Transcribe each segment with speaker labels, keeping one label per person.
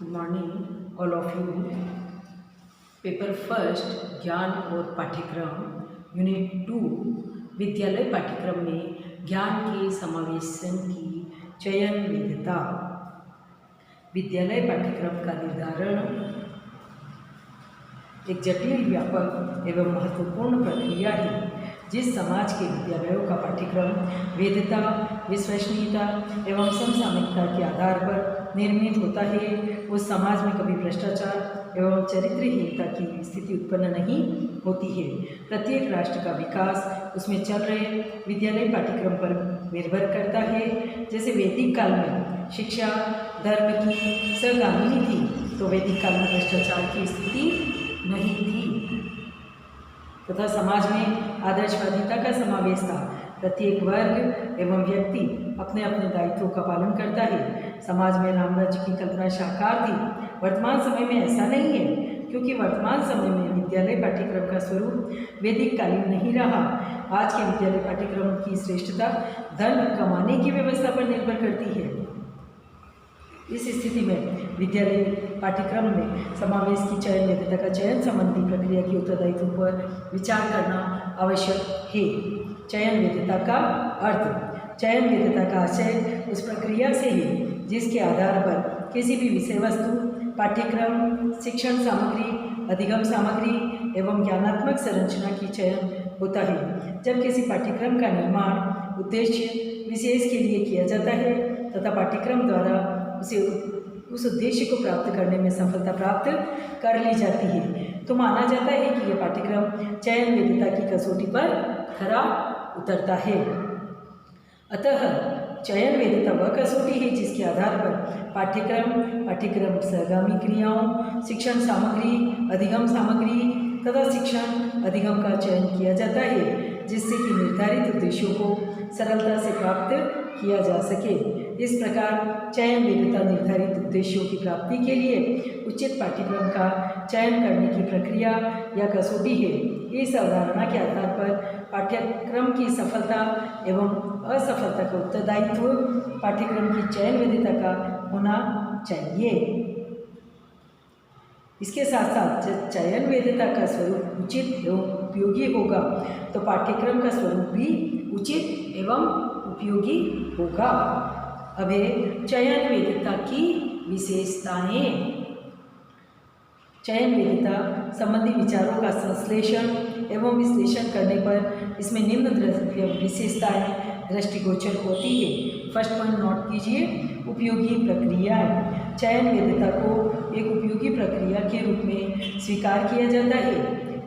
Speaker 1: Good morning all of you. Paper first ज्ञान और पाठ्यक्रम यूनिट 2 विद्यालय पाठ्यक्रम में ज्ञान के समावेशन की चयन वैधता। विद्यालय पाठ्यक्रम का निर्धारण एक जटिल, व्यापक एवं महत्वपूर्ण प्रक्रिया है। जिस समाज के विद्यालयों का पाठ्यक्रम वैधता, विश्वसनीयता एवं समसामयिकता के आधार पर निर्मित होता है, उस समाज में कभी भ्रष्टाचार एवं चरित्रहीनता की स्थिति उत्पन्न नहीं होती है। प्रत्येक राष्ट्र का विकास उसमें चल रहे विद्यालय पाठ्यक्रम पर निर्भर करता है। जैसे वैदिक काल में शिक्षा धर्म की सहगामिनी थी, तो वैदिक काल में भ्रष्टाचार की स्थिति नहीं थी तथा समाज में आदर्शवादिता का समावेश था। प्रत्येक वर्ग एवं व्यक्ति अपने अपने दायित्वों का पालन करता है। समाज में राम राज्य की कल्पना साकार थी। वर्तमान समय में ऐसा नहीं है, क्योंकि वर्तमान समय में विद्यालय पाठ्यक्रम का स्वरूप वैदिक कालीन नहीं रहा। आज के विद्यालय पाठ्यक्रम की श्रेष्ठता धन कमाने की व्यवस्था पर निर्भर करती है। इस स्थिति में विद्यालय पाठ्यक्रम में समावेश की चयन वैधता का चयन संबंधी प्रक्रिया की उत्तरदायित्व पर विचार करना आवश्यक है। चयन वैधता का अर्थ। चयन वैधता का आशय उस प्रक्रिया से है जिसके आधार पर किसी भी विषय वस्तु, पाठ्यक्रम, शिक्षण सामग्री, अधिगम सामग्री एवं ज्ञानात्मक संरचना की चयन होता है। जब किसी पाठ्यक्रम का निर्माण उद्देश्य विशेष के लिए किया जाता है तथा पाठ्यक्रम द्वारा उस उद्देश्य को प्राप्त करने में सफलता प्राप्त कर ली जाती है, तो माना जाता है कि यह पाठ्यक्रम चयन वैधता की कसौटी पर खरा उतरता है। अतः चयन वैधता वह कसौटी है जिसके आधार पर पाठ्यक्रम सहगामी क्रियाओं, शिक्षण सामग्री, अधिगम सामग्री तथा शिक्षण अधिगम का चयन किया जाता है, जिससे कि निर्धारित उद्देश्यों को सरलता से प्राप्त किया जा सके। इस प्रकार चयन वैधता निर्धारित उद्देश्यों की प्राप्ति के लिए उचित पाठ्यक्रम का चयन करने की प्रक्रिया या कसौटी है। इस अवधारणा के आधार पर पाठ्यक्रम की सफलता एवं असफलता का उत्तरदायित्व पाठ्यक्रम की चयन वैधता का होना चाहिए। इसके साथ साथ जब चयन वैधता का स्वरूप उचित एवं उपयोगी होगा, तो पाठ्यक्रम का स्वरूप भी उचित एवं उपयोगी होगा। अब है चयन वैधता की विशेषताएं। चयन वैधता संबंधी विचारों का संश्लेषण एवं विश्लेषण करने पर इसमें निम्न विशेषताएं दृष्टिगोचर होती है। फर्स्ट पॉइंट नोट कीजिए, उपयोगी प्रक्रियाएं। चयन वैधता को एक उपयोगी प्रक्रिया के रूप में स्वीकार किया जाता है,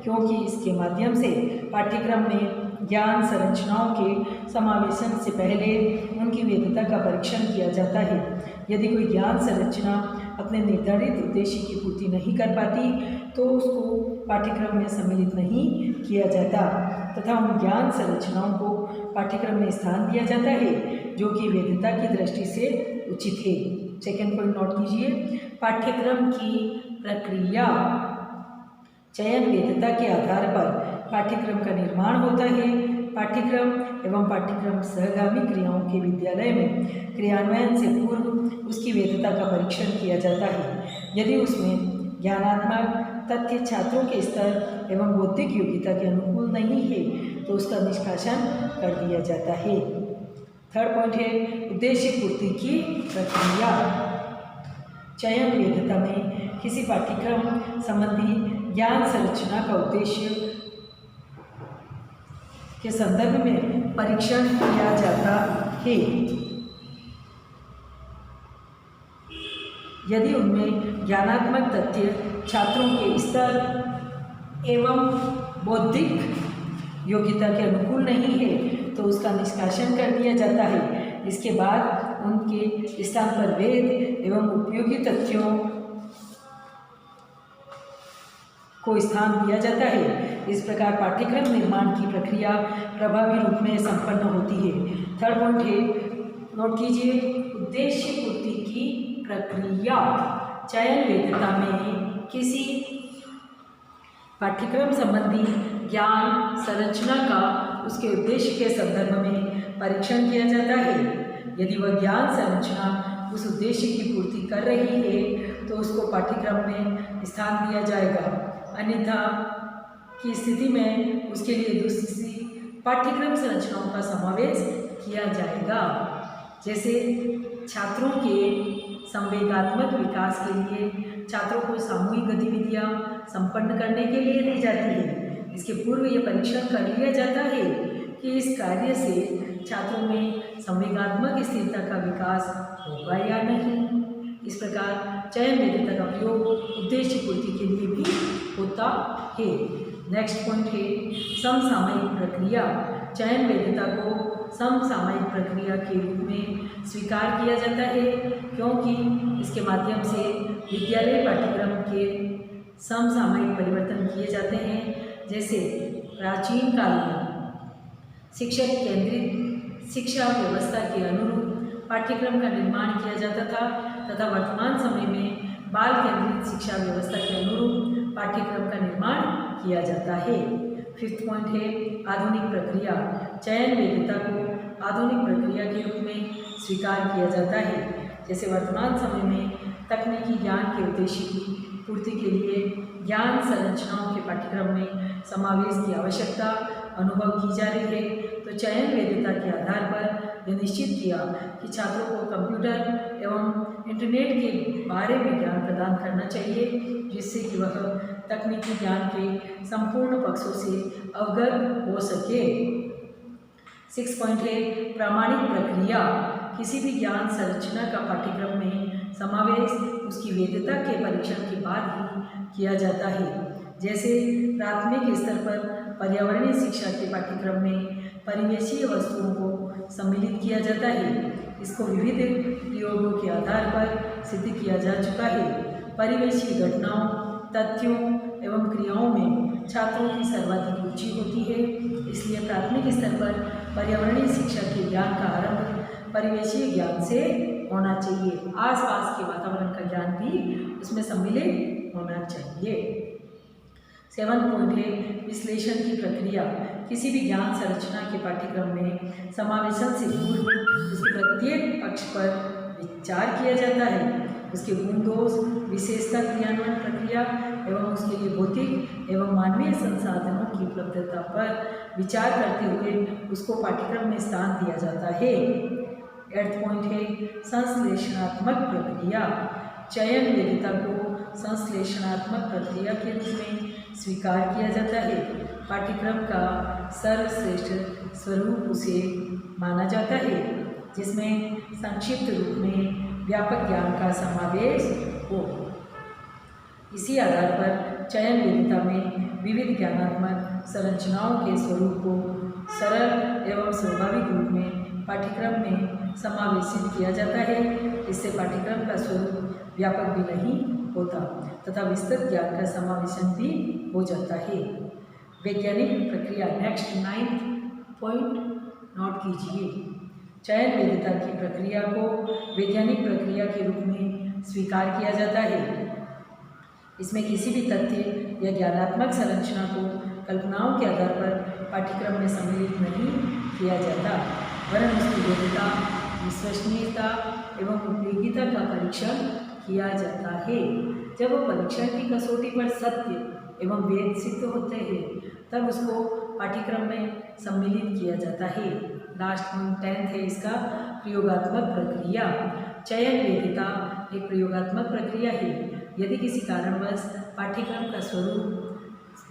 Speaker 1: क्योंकि इसके माध्यम से पाठ्यक्रम में ज्ञान संरचनाओं के समावेशन से पहले उनकी वैधता का परीक्षण किया जाता है। यदि कोई ज्ञान संरचना अपने निर्धारित उद्देश्य की पूर्ति नहीं कर पाती, तो उसको पाठ्यक्रम में सम्मिलित नहीं किया जाता तथा उन ज्ञान संरचनाओं को पाठ्यक्रम में स्थान दिया जाता है जो कि वैधता की दृष्टि से उचित है। सेकेंड पॉइंट नोट कीजिए, पाठ्यक्रम की प्रक्रिया। चयन वैधता के आधार पर पाठ्यक्रम का निर्माण होता है। पाठ्यक्रम एवं पाठ्यक्रम सहगामी क्रियाओं के विद्यालय में क्रियान्वयन से पूर्व उसकी वैधता का परीक्षण किया जाता है। यदि उसमें ज्ञानात्मक तथ्य छात्रों के स्तर एवं बौद्धिक योग्यता के अनुकूल नहीं है, तो उसका निष्कासन कर दिया जाता है। थर्ड पॉइंट है उद्देश्य पूर्ति की प्रक्रिया। चयन वैधता में किसी पाठ्यक्रम संबंधी ज्ञान संरचना का उद्देश्य के संदर्भ में परीक्षण किया जाता है। यदि उनमें ज्ञानात्मक तथ्य छात्रों के स्तर एवं बौद्धिक योग्यता के अनुकूल नहीं है, तो उसका निष्कासन कर दिया जाता है। इसके बाद उनके स्थान पर वैध एवं उपयोगी तथ्यों को स्थान दिया जाता है। इस प्रकार पाठ्यक्रम निर्माण की प्रक्रिया प्रभावी रूप में संपन्न होती है। थर्ड पॉइंट है, नोट कीजिए, उद्देश्य पूर्ति की प्रक्रिया। चयन वैधता में किसी पाठ्यक्रम संबंधी ज्ञान संरचना का उसके उद्देश्य के संदर्भ में परीक्षण किया जाता है। यदि वह ज्ञान संरचना उस उद्देश्य की पूर्ति कर रही है, तो उसको पाठ्यक्रम में स्थान दिया जाएगा। अन्यथा की स्थिति में उसके लिए दूसरी पाठ्यक्रम संरचनाओं का समावेश किया जाएगा। जैसे छात्रों के संवेगात्मक विकास के लिए छात्रों को सामूहिक गतिविधियां संपन्न करने के लिए दी जाती है। इसके पूर्व ये परीक्षण कर लिया जाता है कि इस कार्य से छात्रों में संवेगात्मक स्थिरता का विकास होगा या नहीं। इस प्रकार चयन वैधता का प्रयोग उद्देश्य पूर्ति के लिए भी होता है। नेक्स्ट पॉइंट है समसामयिक प्रक्रिया। चयन वैधता को समसामयिक प्रक्रिया के रूप में स्वीकार किया जाता है क्योंकि इसके माध्यम से विद्यालय पाठ्यक्रम के समसामयिक परिवर्तन किए जाते हैं। जैसे प्राचीन काल में शिक्षक केंद्रित शिक्षा व्यवस्था के अनुरूप पाठ्यक्रम का निर्माण किया जाता था तथा वर्तमान समय में बाल केंद्रित शिक्षा व्यवस्था के अनुरूप पाठ्यक्रम का निर्माण किया जाता है। फिफ्थ पॉइंट है आधुनिक प्रक्रिया। चयन वैधता को आधुनिक प्रक्रिया के रूप में स्वीकार किया जाता है। जैसे वर्तमान समय में तकनीकी ज्ञान के उद्देश्य की पूर्ति के लिए ज्ञान संरचनाओं के पाठ्यक्रम में समावेश की आवश्यकता अनुभव की जा रही है। तो चयन वैधता के आधार पर यह निश्चित किया कि छात्रों को कंप्यूटर एवं इंटरनेट के बारे में ज्ञान प्रदान करना चाहिए जिससे कि वह तकनीकी ज्ञान के संपूर्ण पक्षों से अवगत हो सके। 6 पॉइंट है प्रामाणिक प्रक्रिया। किसी भी ज्ञान संरचना का पाठ्यक्रम में समावेश उसकी वैधता के परीक्षण के बाद ही किया जाता है। जैसे प्राथमिक स्तर पर पर्यावरणीय शिक्षा के पाठ्यक्रम में परिवेशीय वस्तुओं को सम्मिलित किया जाता है। इसको विविध प्रयोगों के आधार पर सिद्ध किया जा चुका है। परिवेशीय घटनाओं, तथ्यों एवं क्रियाओं में छात्रों की सर्वाधिक रुचि होती है। इसलिए प्राथमिक स्तर पर पर्यावरणीय शिक्षा के ज्ञान का आरंभ परिवेशीय ज्ञान से होना चाहिए। आसपास के वातावरण का ज्ञान भी उसमें सम्मिलित होना चाहिए। 7 पॉइंट है विश्लेषण की प्रक्रिया। किसी भी ज्ञान संरचना के पाठ्यक्रम में समावेशन से पूर्व उसके प्रत्येक पक्ष पर विचार किया जाता है। उसके गुण दोष, विशेषता, क्रियान्वयन प्रक्रिया एवं उसके लिए भौतिक एवं मानवीय संसाधनों की उपलब्धता पर विचार करते हुए उसको पाठ्यक्रम में स्थान दिया जाता है। 8 पॉइंट है संश्लेषणात्मक प्रक्रिया। चयन वैधता को संश्लेषणात्मक प्रक्रिया के रूप में स्वीकार किया जाता है। पाठ्यक्रम का सर्वश्रेष्ठ स्वरूप उसे माना जाता है जिसमें संक्षिप्त रूप में व्यापक ज्ञान का समावेश हो। इसी आधार पर चयन वैधता में विविध ज्ञानात्मक संरचनाओं के स्वरूप को सरल एवं स्वाभाविक रूप में पाठ्यक्रम में समावेशित किया जाता है। इससे पाठ्यक्रम का स्वरूप व्यापक भी नहीं होता तथा विस्तृत ज्ञान का समावेशन भी हो जाता है। वैज्ञानिक प्रक्रिया। नेक्स्ट 9 पॉइंट नोट कीजिए। चयन वैधता की प्रक्रिया को वैज्ञानिक प्रक्रिया के रूप में स्वीकार किया जाता है। इसमें किसी भी तथ्य या ज्ञानात्मक संरचना को कल्पनाओं के आधार पर पाठ्यक्रम में सम्मिलित नहीं किया जाता वरन उसकी वैधता, विश्वसनीयता एवं उपयोगिता का परीक्षण किया जाता है। जब वो परीक्षण की कसौटी पर सत्य एवं वेद सिद्ध होते हैं तब उसको पाठ्यक्रम में सम्मिलित किया जाता है। लास्ट पॉइंट 10 है इसका प्रयोगात्मक प्रक्रिया। चयन वैधता एक प्रयोगात्मक प्रक्रिया है। यदि किसी कारणवश पाठ्यक्रम का स्वरूप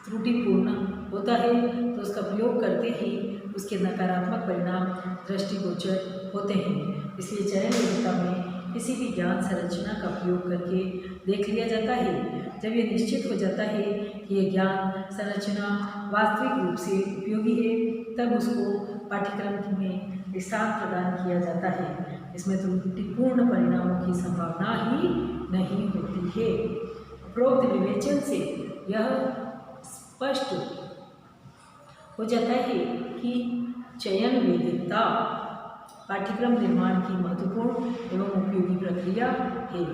Speaker 1: त्रुटिपूर्ण होता है तो उसका प्रयोग करते ही उसके नकारात्मक परिणाम दृष्टिगोचर होते हैं। इसलिए चयन वैधता में किसी भी ज्ञान संरचना का प्रयोग करके देख लिया जाता है। जब ये निश्चित हो जाता है कि ये ज्ञान संरचना वास्तविक रूप से उपयोगी है तब उसको पाठ्यक्रम में स्थान प्रदान किया जाता है। इसमें त्रुटिपूर्ण परिणामों की संभावना ही नहीं होती है। उपरोक्त विवेचन से यह स्पष्ट हो जाता है कि चयन वैधता पाठ्यक्रम निर्माण की महत्वपूर्ण एवं उपयोगी प्रक्रिया है।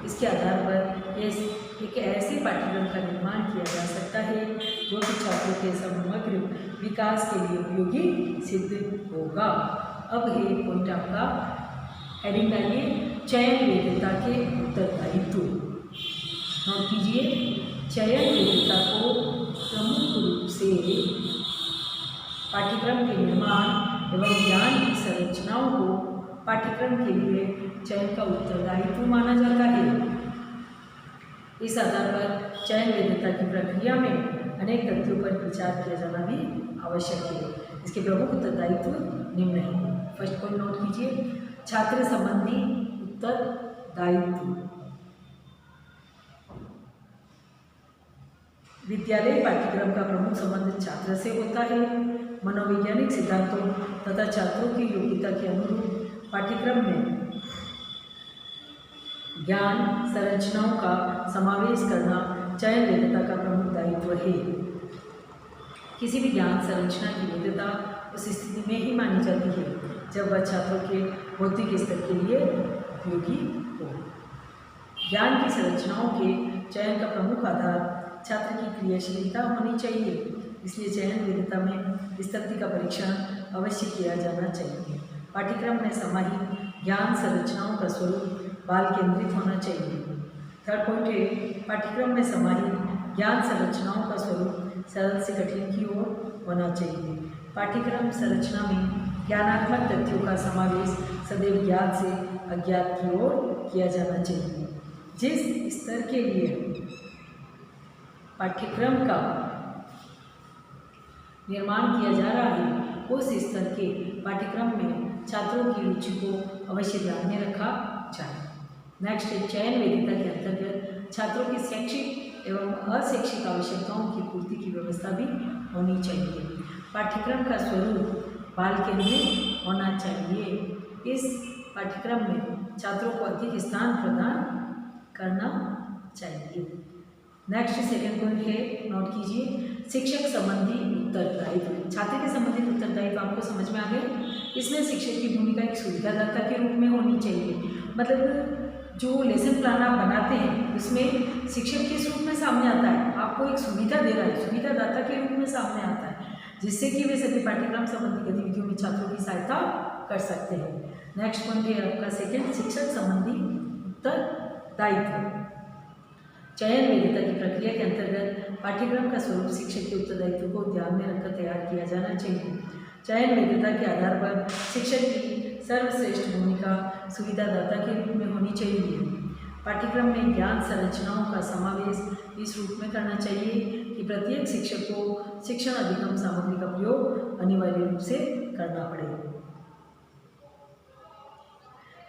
Speaker 1: इसके आधार पर एक ऐसे पाठ्यक्रम का निर्माण किया जा सकता है जो कि छात्रों के समग्र विकास के लिए उपयोगी सिद्ध होगा। अब है पॉइंट आपका हेडिंग डालिए चयन वैधता के उत्तरदायित्व। चयन वेदिका को प्रमुख रूप से पाठ्यक्रम के निर्माण एवं ज्ञान की संरचनाओं को पाठ्यक्रम के लिए चयन का उत्तरदायित्व माना जाता है। इस आधार पर चयन वैधता की प्रक्रिया में अनेक तथ्यों पर विचार किया जाना भी आवश्यक है। इसके प्रमुख उत्तरदायित्व निम्न है। फर्स्ट पॉइंट नोट कीजिए, छात्र संबंधी उत्तरदायित्व। विद्यालय पाठ्यक्रम का प्रमुख संबंध छात्र से होता है। मनोवैज्ञानिक सिद्धांतों तथा छात्रों की योग्यता के अनुरूप पाठ्यक्रम में ज्ञान संरचनाओं का समावेश करना चयन वैधता का प्रमुख दायित्व है। किसी भी ज्ञान संरचना की वैधता उस स्थिति में ही मानी जाती है जब वह छात्रों के बौद्धिक स्तर के लिए उपयोगी हो। ज्ञान की संरचनाओं के चयन का प्रमुख आधार छात्र की क्रियाशीलता होनी चाहिए, इसलिए चयन वैधता में इस तथ्य का परीक्षण अवश्य किया जाना चाहिए। पाठ्यक्रम में समाहित ज्ञान संरचनाओं का स्वरूप बाल केंद्रित होना चाहिए। थर्ड पॉइंट है, पाठ्यक्रम में समाहित ज्ञान संरचनाओं का स्वरूप सरल से कठिन की ओर होना चाहिए। पाठ्यक्रम संरचना में ज्ञानात्मक तथ्यों का समावेश सदैव ज्ञात से अज्ञात की ओर किया जाना चाहिए। जिस स्तर के लिए पाठ्यक्रम का निर्माण किया जा रहा है उस स्तर के पाठ्यक्रम में छात्रों की रुचि को अवश्य ध्यान में रखा जाए। नेक्स्ट है, चयन वैधता के अंतर्गत छात्रों की शैक्षिक एवं अशैक्षिक आवश्यकताओं की पूर्ति की व्यवस्था भी होनी चाहिए। पाठ्यक्रम का स्वरूप बाल केंद्रित होना चाहिए। इस पाठ्यक्रम में छात्रों को अधिक स्थान प्रदान करना चाहिए। नेक्स्ट सेकंड पॉइंट है, नोट कीजिए, शिक्षक संबंधी उत्तरदायित्व। छात्र के संबंधित उत्तरदायित्व आपको समझ में आ गए। इसमें शिक्षक की भूमिका एक सुविधादाता के रूप में होनी चाहिए। मतलब जो लेसन प्लान आप बनाते हैं उसमें शिक्षक किस रूप में सामने आता है, आपको एक सुविधा दे रहा है, सुविधादाता के रूप में सामने आता है, जिससे कि वे सभी पाठ्यक्रम संबंधी गतिविधियों में छात्रों की सहायता कर सकते हैं। नेक्स्ट पॉइंट है आपका सेकंड, शिक्षक संबंधी उत्तरदायित्व। चयन वैधता की प्रक्रिया के अंतर्गत पाठ्यक्रम का स्वरूप शिक्षक के उत्तरदायित्व को ध्यान में रखकर तैयार किया जाना चाहिए। चयन वैधता के आधार पर शिक्षक की सर्वश्रेष्ठ भूमिका सुविधादाता के रूप में होनी चाहिए। पाठ्यक्रम में ज्ञान संरचनाओं का समावेश इस रूप में करना चाहिए कि प्रत्येक शिक्षक को शिक्षण अधिगम सामग्री का प्रयोग अनिवार्य रूप से करना पड़े।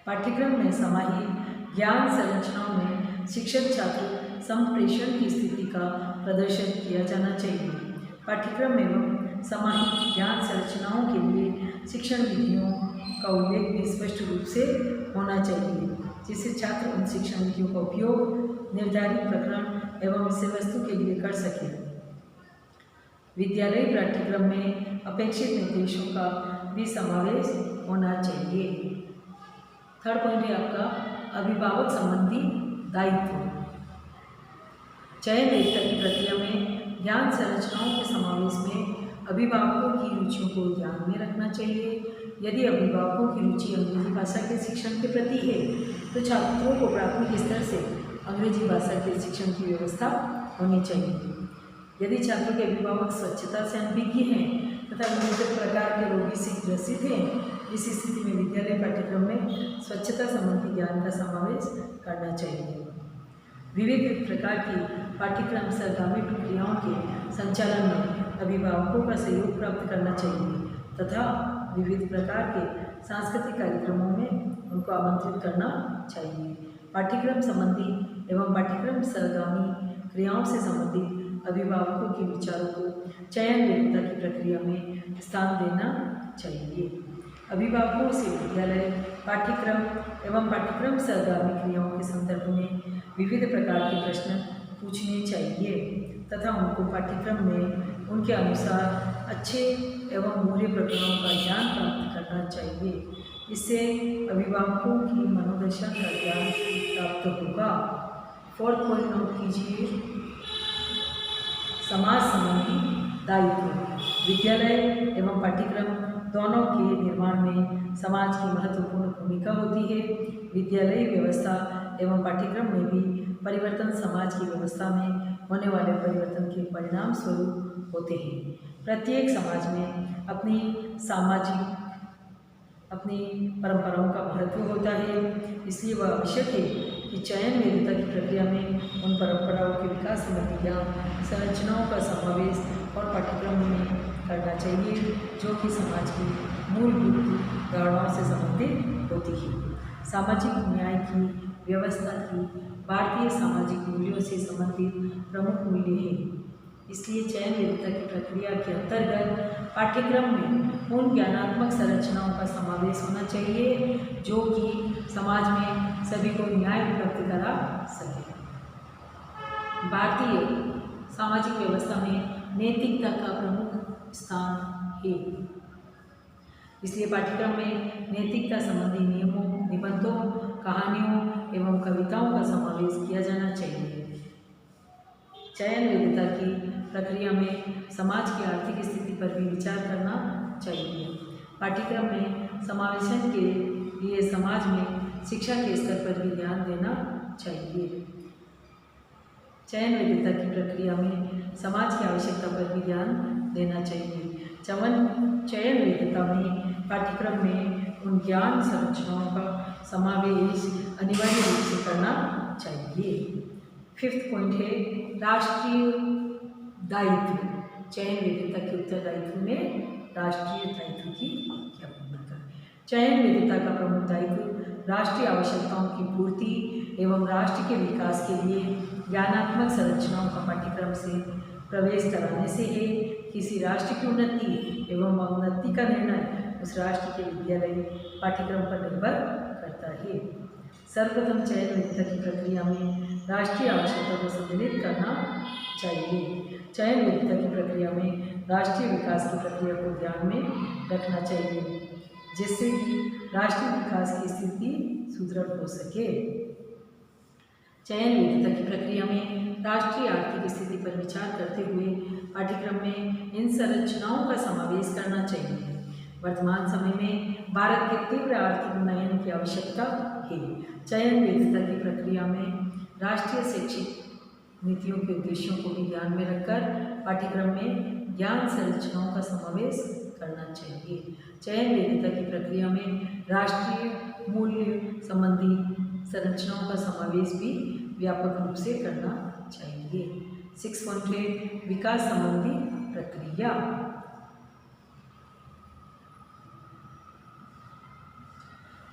Speaker 1: पाठ्यक्रम में समाहित ज्ञान संरचनाओं में शिक्षक छात्र संप्रेषण की स्थिति का प्रदर्शन किया जाना चाहिए। पाठ्यक्रम एवं समाहित ज्ञान संरचनाओं के लिए शिक्षण विधियों का उल्लेख भी स्पष्ट रूप से होना चाहिए, जिससे छात्र उन शिक्षण विधियों का उपयोग निर्धारित प्रकरण एवं विषय वस्तु के लिए कर सके। विद्यालय पाठ्यक्रम में अपेक्षित निर्देशों का भी समावेश होना चाहिए। थर्ड पॉइंट है आपका अभिभावक संबंधी दायित्व। चयन वैधता की प्रक्रिया में ज्ञान संरचनाओं के समावेश में अभिभावकों की रुचियों को ध्यान में रखना चाहिए। यदि अभिभावकों की रुचि अंग्रेजी भाषा के शिक्षण के प्रति है तो छात्रों को प्राथमिक स्तर से अंग्रेजी भाषा के शिक्षण की व्यवस्था होनी चाहिए। यदि छात्रों के अभिभावक स्वच्छता से अनभिज्ञ हैं तथा विविध प्रकार के रोगी से ग्रसित हैं, इस स्थिति में विद्यालय पाठ्यक्रम में स्वच्छता संबंधी ज्ञान का समावेश करना चाहिए। विविध प्रकार की पाठ्यक्रम सरगामी प्रक्रियाओं के संचालन में अभिभावकों का सहयोग प्राप्त करना चाहिए तथा विविध प्रकार के सांस्कृतिक कार्यक्रमों में उनको आमंत्रित करना चाहिए। पाठ्यक्रम संबंधी एवं पाठ्यक्रम सरगामी क्रियाओं से संबंधित अभिभावकों के विचारों को चयन वैधता की प्रक्रिया में स्थान देना चाहिए। अभिभावकों से विद्यालय पाठ्यक्रम एवं पाठ्यक्रम सरगामी क्रियाओं के संदर्भ में विविध प्रकार के प्रश्न पूछने चाहिए तथा उनको पाठ्यक्रम में उनके अनुसार अच्छे एवं बुरे प्रकरणों का ज्ञान प्राप्त करना चाहिए। इससे अभिभावकों की मनोदशा का ज्ञान प्राप्त होगा। फोर्थ पॉइंट नोट कीजिए, समाज संबंधी दायित्व। विद्यालय एवं पाठ्यक्रम दोनों के निर्माण में समाज की महत्वपूर्ण भूमिका होती है। विद्यालयी व्यवस्था एवं पाठ्यक्रम में भी परिवर्तन समाज की व्यवस्था में होने वाले परिवर्तन के परिणाम स्वरूप होते हैं। प्रत्येक समाज में अपनी परंपराओं का महत्व होता है, इसलिए वह आवश्यक है कि चयन वैधता की प्रक्रिया में उन परंपराओं के विकास संबंधी ज्ञान संरचनाओं का समावेश और पाठ्यक्रम में करना चाहिए जो कि समाज की मूलभूत धारणाओं से संबंधित होती है। सामाजिक न्याय की व्यवस्था की भारतीय सामाजिक मूल्यों से संबंधित प्रमुख मूल्य हैं। इसलिए चयन वैधता की प्रक्रिया के अंतर्गत पाठ्यक्रम में उन ज्ञानात्मक संरचनाओं का समावेश होना चाहिए जो कि समाज में सभी को न्याय उपलब्ध करा सके। भारतीय सामाजिक व्यवस्था में नैतिकता का प्रमुख स्थान है, इसलिए पाठ्यक्रम में नैतिकता संबंधी नियमों, निबंधों, कहानियों एवं कविताओं का समावेश किया जाना चाहिए। चयन वैधता की प्रक्रिया में समाज की आर्थिक स्थिति पर भी विचार करना चाहिए। पाठ्यक्रम में समावेशन के लिए समाज में शिक्षा के स्तर पर भी ध्यान देना चाहिए। चयन वैधता की प्रक्रिया में समाज की आवश्यकता पर भी ध्यान देना चाहिए। चयन वैधता में पाठ्यक्रम में उन ज्ञान संरचनाओं का समावेश अनिवार्य रूप से करना चाहिए। 5th पॉइंट है राष्ट्रीय दायित्व। चयन वैधता के उत्तरदायित्व में राष्ट्रीय दायित्व की क्या भूमिका है? चयन वैधता का प्रमुख दायित्व राष्ट्रीय आवश्यकताओं की पूर्ति एवं राष्ट्र के विकास के लिए ज्ञानात्मक संरचनाओं का पाठ्यक्रम से प्रवेश कराने से है। किसी राष्ट्र की उन्नति एवं अवनति का निर्णय उस राष्ट्र के विद्यालय पाठ्यक्रम पर निर्भर करता है। सर्वप्रथम चयन वैधता की प्रक्रिया में राष्ट्रीय आवश्यकता को सम्मिलित करना चाहिए। चयन वैधता की प्रक्रिया में राष्ट्रीय विकास की प्रक्रिया को ध्यान में रखना चाहिए जिससे कि राष्ट्रीय विकास की स्थिति सुदृढ़ हो सके। चयन वैधता की प्रक्रिया में राष्ट्रीय आर्थिक स्थिति पर विचार करते हुए पाठ्यक्रम में इन संरचनाओं का समावेश करना चाहिए। वर्तमान समय में भारत के तीव्र आर्थिक उन्नयन की आवश्यकता है। चयन वैधता की प्रक्रिया में राष्ट्रीय शैक्षिक नीतियों के उद्देश्यों को भी ध्यान में रखकर पाठ्यक्रम में ज्ञान संरचनाओं का समावेश करना चाहिए। चयन वैधता की प्रक्रिया में राष्ट्रीय मूल्य संबंधी संरचनाओं का समावेश भी व्यापक रूप से करना चाहिए। 6 पॉइंट है विकास संबंधी प्रक्रिया।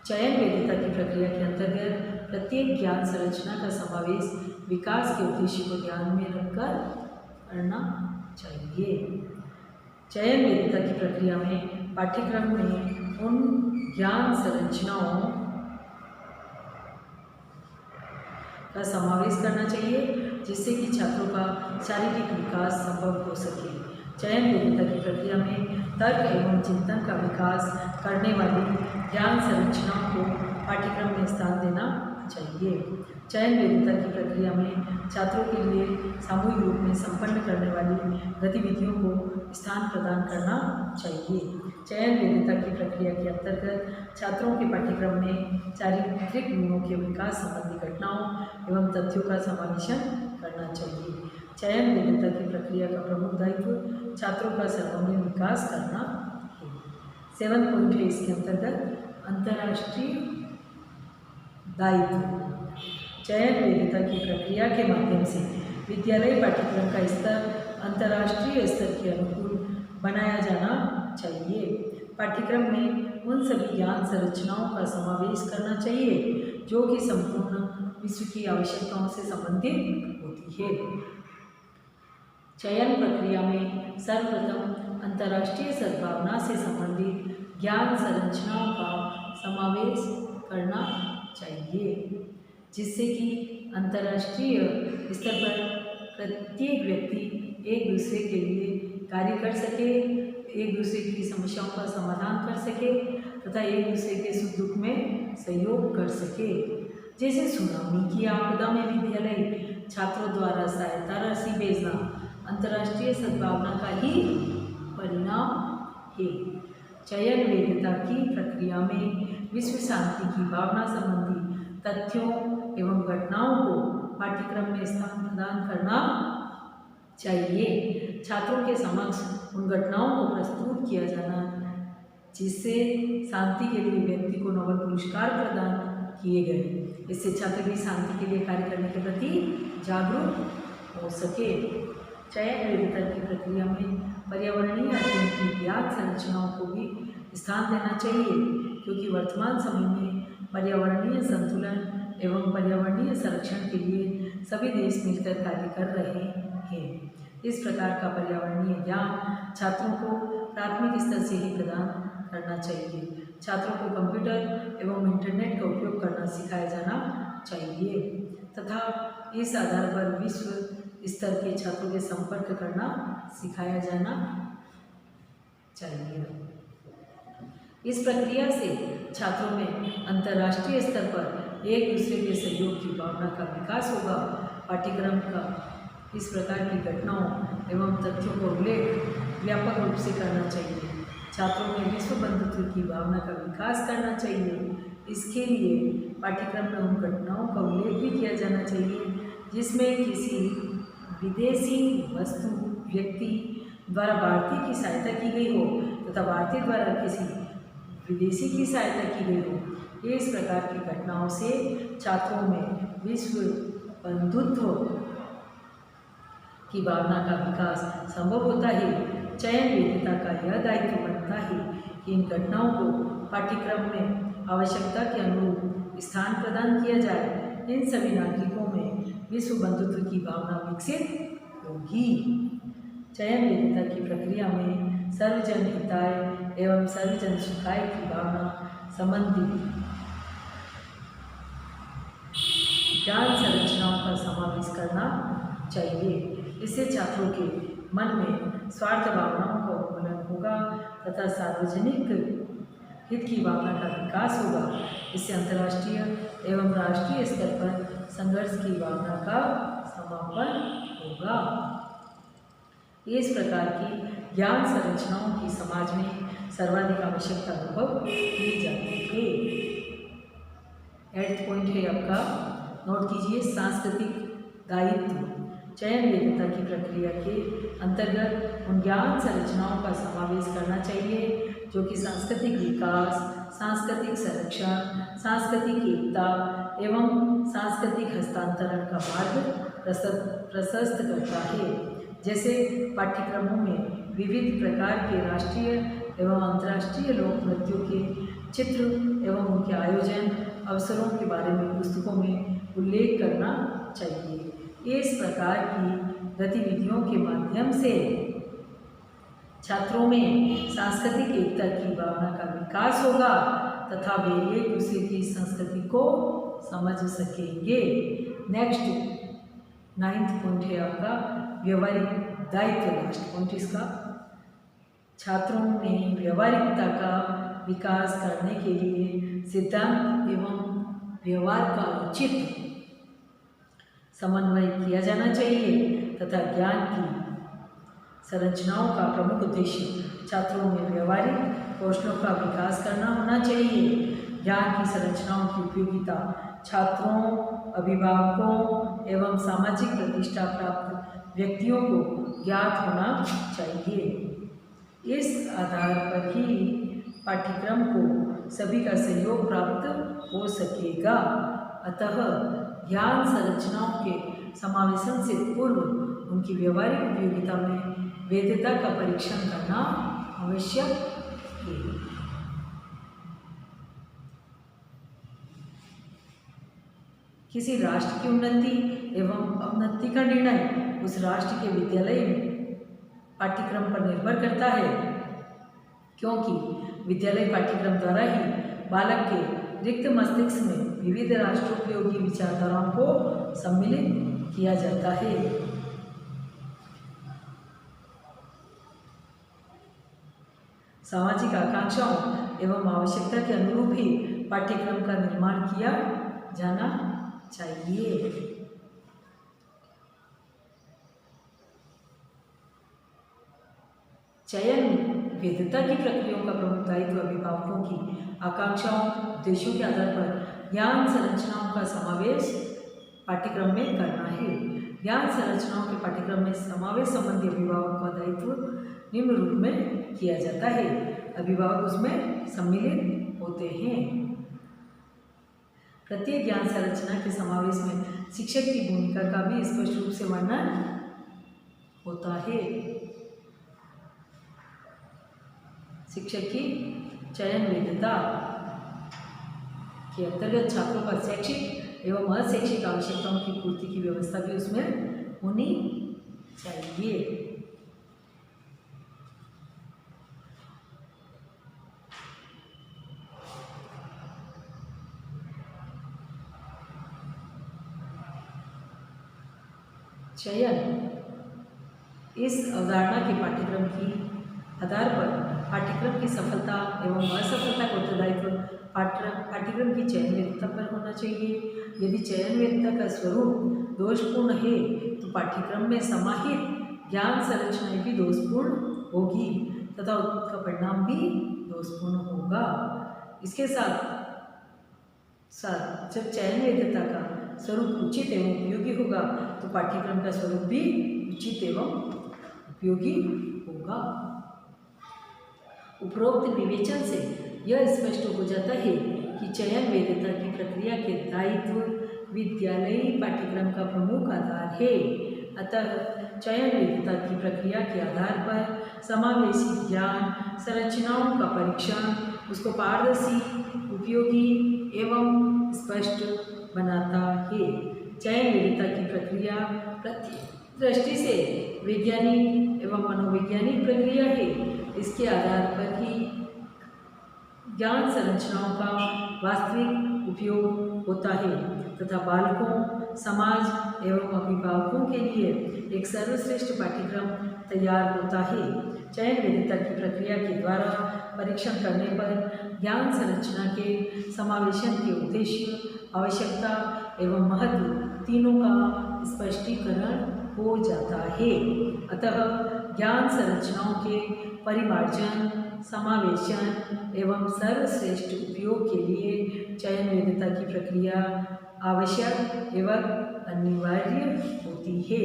Speaker 1: चयन वैधता की प्रक्रिया के अंतर्गत प्रत्येक ज्ञान संरचना का समावेश विकास के उद्देश्य को ध्यान में रखकर करना चाहिए। चयन वैधता की प्रक्रिया में पाठ्यक्रम में उन ज्ञान संरचनाओं का समावेश करना चाहिए जिससे कि छात्रों का शारीरिक विकास संभव हो सके। चयन वैधता की प्रक्रिया में तर्क एवं चिंतन का विकास करने वाली ज्ञान संरचनाओं को पाठ्यक्रम में स्थान देना चाहिए। चयन वैधता की प्रक्रिया में छात्रों के लिए सामूहिक रूप में संपन्न करने वाली गतिविधियों को स्थान प्रदान करना चाहिए। चयन वैधता की प्रक्रिया के अंतर्गत छात्रों के पाठ्यक्रम में चारित्रिक गुणों के विकास संबंधी घटनाओं एवं तथ्यों का समावेशन करना चाहिए। चयन वैधता की प्रक्रिया का प्रमुख दायित्व छात्रों का सर्वांगीण विकास करना है। 7 पॉइंट है इसके अंतर्गत अंतर्राष्ट्रीय दायित्व। चयन वैधता की प्रक्रिया के माध्यम से विद्यालय पाठ्यक्रम का स्तर अंतर्राष्ट्रीय स्तर के अनुकूल बनाया जाना चाहिए। पाठ्यक्रम में उन सभी ज्ञान संरचनाओं का समावेश करना चाहिए जो कि संपूर्ण विश्व की आवश्यकताओं से संबंधित होती है। चयन प्रक्रिया में सर्वप्रथम अंतर्राष्ट्रीय सद्भावना से संबंधित ज्ञान संरचनाओं का समावेश करना चाहिए जिससे कि अंतर्राष्ट्रीय स्तर पर प्रत्येक व्यक्ति एक दूसरे के लिए कार्य कर सके, एक दूसरे की समस्याओं का समाधान कर सके तथा एक दूसरे के सुख दुख में सहयोग कर सके। जैसे सुनामी की आपदा में विद्यालय छात्रों द्वारा सहायता राशि भेजना अंतर्राष्ट्रीय सद्भावना का ही परिणाम है। चयन वैधता की प्रक्रिया में विश्व शांति की भावना संबंधी तथ्यों एवं घटनाओं को पाठ्यक्रम में स्थान प्रदान करना चाहिए। छात्रों के समक्ष उन घटनाओं को प्रस्तुत किया जाना जिससे शांति के लिए व्यक्ति को नोबेल पुरस्कार प्रदान किए गए। इससे छात्र भी शांति के लिए कार्य करने के प्रति जागरूक हो सके। चयन वैधता की प्रक्रिया में पर्यावरणीय अध्ययन की ज्ञात संरचनाओं को भी स्थान देना चाहिए, क्योंकि वर्तमान समय में पर्यावरणीय संतुलन एवं पर्यावरणीय संरक्षण के लिए सभी देश मिलकर कार्य कर रहे हैं। इस प्रकार का पर्यावरणीय ज्ञान छात्रों को प्राथमिक स्तर से ही प्रदान करना चाहिए। छात्रों को कंप्यूटर एवं इंटरनेट का उपयोग करना सिखाया जाना चाहिए तथा इस आधार पर विश्व स्तर के छात्रों के संपर्क करना सिखाया जाना चाहिए। इस प्रक्रिया से छात्रों में अंतर्राष्ट्रीय स्तर पर एक दूसरे के सहयोग की भावना का विकास होगा। पाठ्यक्रम का इस प्रकार की घटनाओं एवं तथ्यों का उल्लेख व्यापक रूप से करना चाहिए। छात्रों में विश्व बंधुत्व की भावना का विकास करना चाहिए। इसके लिए पाठ्यक्रम में उन घटनाओं का उल्लेख भी किया जाना चाहिए जिसमें किसी विदेशी वस्तु व्यक्ति द्वारा भारतीय की सहायता की गई हो तथा भारतीय द्वारा किसी विदेशी की सहायता की गई हो। इस प्रकार की घटनाओं से छात्रों में विश्व बंधुत्व की भावना का विकास संभव होता है। चयन वैधता का यह दायित्व बनता है कि इन घटनाओं को पाठ्यक्रम में आवश्यकता के अनुरूप स्थान प्रदान किया जाए। इन सभी नागरिकों में विश्व बंधुत्व की भावना विकसित होगी। चयन वैधता की प्रक्रिया में सर्वजन हिताय एवं सर्वजन सुखाय की भावना संबंधी ज्ञान संरचनाओं का समावेश करना चाहिए। इससे छात्रों के मन में स्वार्थ भावनाओं का उन्मूलन होगा तथा सार्वजनिक हित की भावना का विकास होगा। इससे अंतर्राष्ट्रीय एवं राष्ट्रीय स्तर पर संघर्ष की भावना का समापन होगा। इस प्रकार की ज्ञान संरचनाओं की समाज में सर्वाधिक आवश्यकता अनुभव की जाती है। 8th पॉइंट है आपका, नोट कीजिए, सांस्कृतिक दायित्व। चयन वैधता की प्रक्रिया के अंतर्गत उन ज्ञान संरचनाओं का समावेश करना चाहिए जो कि सांस्कृतिक विकास, सांस्कृतिक संरक्षण, सांस्कृतिक एकता एवं सांस्कृतिक हस्तांतरण का मार्ग प्रशस्त करता है। जैसे पाठ्यक्रमों में विविध प्रकार के राष्ट्रीय एवं अंतर्राष्ट्रीय लोक नृत्यों के चित्र एवं उनके आयोजन अवसरों के बारे में पुस्तकों में उल्लेख करना चाहिए। इस प्रकार की गतिविधियों के माध्यम से छात्रों में सांस्कृतिक एकता की भावना का विकास होगा तथा वे एक दूसरे की संस्कृति को समझ सकेंगे। नेक्स्ट 9th पॉइंट है आपका, व्यवहारिक दायित्व। लास्ट पॉइंट इसका, छात्रों में व्यवहारिकता का विकास करने के लिए सिद्धांत एवं व्यवहार का उचित समन्वय किया जाना चाहिए तथा ज्ञान की संरचनाओं का प्रमुख उद्देश्य छात्रों में व्यवहारिक कौशलों का विकास करना होना चाहिए। ज्ञान की संरचनाओं की उपयोगिता छात्रों, अभिभावकों एवं सामाजिक प्रतिष्ठा प्राप्त व्यक्तियों को ज्ञात होना चाहिए। इस आधार पर ही पाठ्यक्रम को सभी का सहयोग प्राप्त हो सकेगा। अतः ज्ञान संरचनाओं के समावेशन से पूर्व उनकी व्यवहारिक उपयोगिता में वैधता का परीक्षण करना आवश्यक है। किसी राष्ट्र की उन्नति एवं अवनति का निर्णय उस राष्ट्र के विद्यालय में पाठ्यक्रम पर निर्भर करता है, क्योंकि विद्यालय पाठ्यक्रम द्वारा ही बालक के रिक्त मस्तिष्क में विविध राष्ट्रोपयोगी विचारधाराओं को सम्मिलित किया जाता है। सामाजिक आकांक्षाओं एवं आवश्यकता के अनुरूप ही पाठ्यक्रम का निर्माण किया जाना चाहिए। चयन वैधता की प्रक्रियाओं का प्रमुख दायित्व अभिभावकों की आकांक्षाओं, उद्देश्यों के आधार पर ज्ञान संरचनाओं का समावेश पाठ्यक्रम में करना है। ज्ञान संरचनाओं के पाठ्यक्रम में समावेश संबंधी अभिभावक का दायित्व निम्न रूप में किया जाता है। अभिभावक उसमें सम्मिलित होते हैं। प्रत्येक ज्ञान संरचना के समावेश में शिक्षक की भूमिका का भी स्पष्ट रूप से वर्णन होता है। शिक्षक की चयन वैधता के अंतर्गत छात्रों पर शैक्षिक एवं अशैक्षिक आवश्यकताओं की पूर्ति की व्यवस्था भी उसमें होनी चाहिए। चयन इस अवधारणा के पाठ्यक्रम की आधार पर पाठ्यक्रम की सफलता एवं असफलता का उत्तरदायित्व पाठ्यक्रम की चयन वैधता पर होना चाहिए। यदि चयन वैधता का स्वरूप दोषपूर्ण है तो पाठ्यक्रम में समाहित ज्ञान संरचनाएं भी दोषपूर्ण होगी तथा उसका परिणाम भी दोषपूर्ण होगा। इसके साथ साथ जब चयन वैधता का स्वरूप उचित एवं उपयोगी होगा तो पाठ्यक्रम का स्वरूप भी उचित एवं उपयोगी होगा। उपरोक्त विवेचन से यह स्पष्ट हो जाता है कि चयन वैधता की प्रक्रिया के दायित्व विद्यालयी पाठ्यक्रम का प्रमुख आधार है। अतः चयन वैधता की प्रक्रिया के आधार पर समावेशी ज्ञान संरचनाओं का परीक्षण उसको पारदर्शी, उपयोगी एवं स्पष्ट बनाता है। चयन वैधता की प्रक्रिया दृष्टि से वैज्ञानिक एवं मनोवैज्ञानिक प्रक्रिया है। इसके आधार पर ही ज्ञान संरचनाओं का वास्तविक उपयोग होता है तथा बालकों, समाज एवं अभिभावकों के लिए एक सर्वश्रेष्ठ पाठ्यक्रम तैयार होता है। चयन वैधता की प्रक्रिया के द्वारा परीक्षण करने पर ज्ञान संरचना के समावेशन के उद्देश्य, आवश्यकता एवं महत्व तीनों का स्पष्टीकरण हो जाता है। अतः ज्ञान संरचनाओं के परिमार्जन, समावेशन एवं सर्वश्रेष्ठ उपयोग के लिए चयन वैधता की प्रक्रिया आवश्यक एवं अनिवार्य होती है।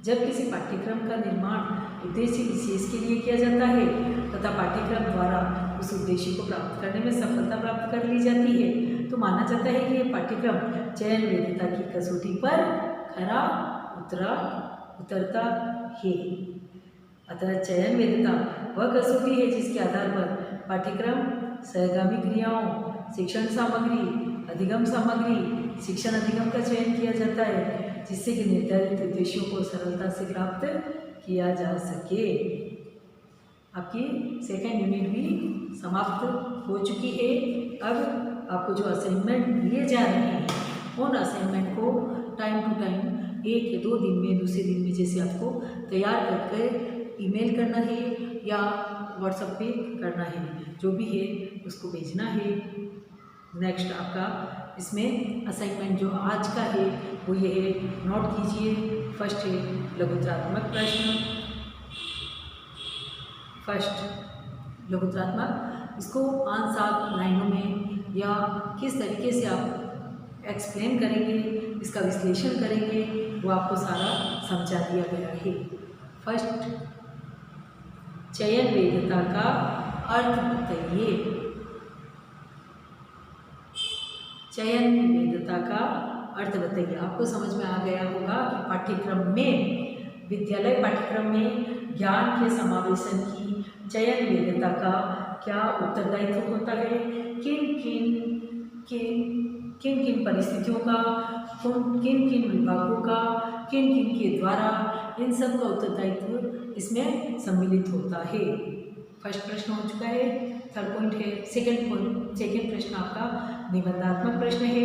Speaker 1: जब किसी पाठ्यक्रम का निर्माण उद्देश्य विशेष के लिए किया जाता है तथा पाठ्यक्रम द्वारा उस उद्देश्य को प्राप्त करने में सफलता प्राप्त कर ली जाती है तो माना जाता है कि यह पाठ्यक्रम चयन वैधता की कसौटी पर खरा उतरता है। अतः चयन वैधता वह कसौटी है जिसके आधार पर पाठ्यक्रम सहगामी क्रियाओं, शिक्षण सामग्री, अधिगम सामग्री, शिक्षण अधिगम का चयन किया जाता है जिससे कि निर्धारित उद्देश्यों को सरलता से प्राप्त किया जा सके। आपकी सेकेंड यूनिट भी समाप्त हो चुकी है। अब आपको जो असाइनमेंट दिए जा रहे हैं उन असाइनमेंट को टाइम टू टाइम 1 या 2 दिन में, दूसरे दिन में जैसे आपको तैयार करके ईमेल करना है या व्हाट्सएप पे करना है, जो भी है उसको भेजना है। नेक्स्ट आपका इसमें असाइनमेंट जो आज का है वो ये है, नोट कीजिए। फर्स्ट है लघुत्रात्मक प्रश्न। फर्स्ट लघुत्रात्मक, इसको 5-7 लाइनों में या किस तरीके से आप एक्सप्लेन करेंगे, इसका विश्लेषण करेंगे, वो आपको सारा समझा दिया गया है। फर्स्ट, चयन वैधता का अर्थ बताइए। चयन वैधता का अर्थ बताइए। आपको समझ में आ गया होगा कि पाठ्यक्रम में, विद्यालय पाठ्यक्रम में ज्ञान के समावेशन की चयन वैधता का क्या उत्तरदायित्व होता है, किन किन परिस्थितियों का, किन किन विभागों का, किन किन के द्वारा, इन सब का उत्तरदायित्व इसमें सम्मिलित होता है। फर्स्ट प्रश्न हो चुका है। थर्ड पॉइंट है, सेकेंड प्रश्न आपका निबंधात्मक प्रश्न है।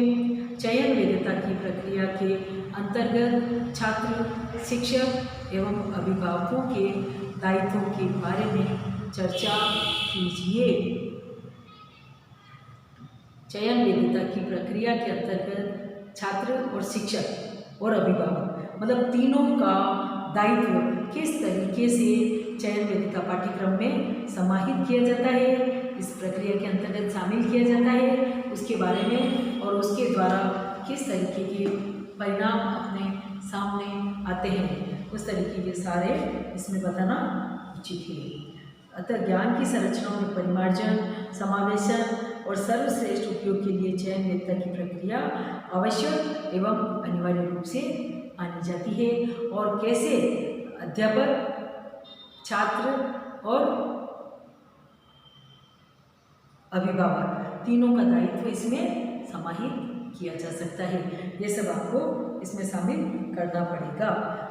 Speaker 1: चयन वैधता की प्रक्रिया के अंतर्गत छात्र, शिक्षक एवं अभिभावकों के दायित्वों के बारे में चर्चा कीजिए। चयन वैधता की प्रक्रिया के अंतर्गत छात्र और शिक्षक और अभिभावक, मतलब तीनों का दायित्व किस तरीके से चयन वैधता पाठ्यक्रम में समाहित किया जाता है, इस प्रक्रिया के अंतर्गत शामिल किया जाता है, उसके बारे में और उसके द्वारा किस तरीके के परिणाम अपने सामने आते हैं, उस तरीके के सारे इसमें बताना उचित है। अतः ज्ञान की संरचनाओं में परिमार्जन, समावेशन और सर्वश्रेष्ठ उपयोग के लिए चयन वैधता की प्रक्रिया आवश्यक एवं अनिवार्य रूप से मानी जाती है और कैसे अध्यापक, छात्र और अभिभावक तीनों का दायित्व इसमें समाहित किया जा सकता है, ये सब आपको इसमें शामिल करना पड़ेगा।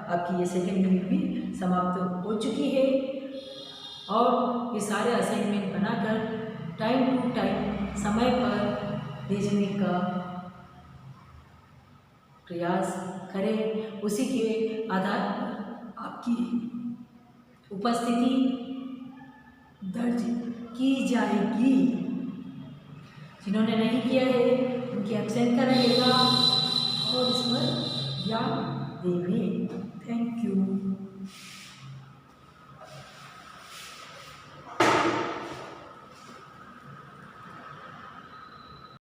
Speaker 1: आपकी ये सेकेंड यूनिट भी समाप्त हो चुकी है और ये सारे असाइनमेंट बनाकर टाइम टू टाइम समय पर भेजने का प्रयास करें। उसी के आधार पर आपकी उपस्थिति दर्ज की जाएगी। जिन्होंने नहीं किया है उनकी एब्सेंट का रहेगा और इस पर ध्यान देंगे। Thank you.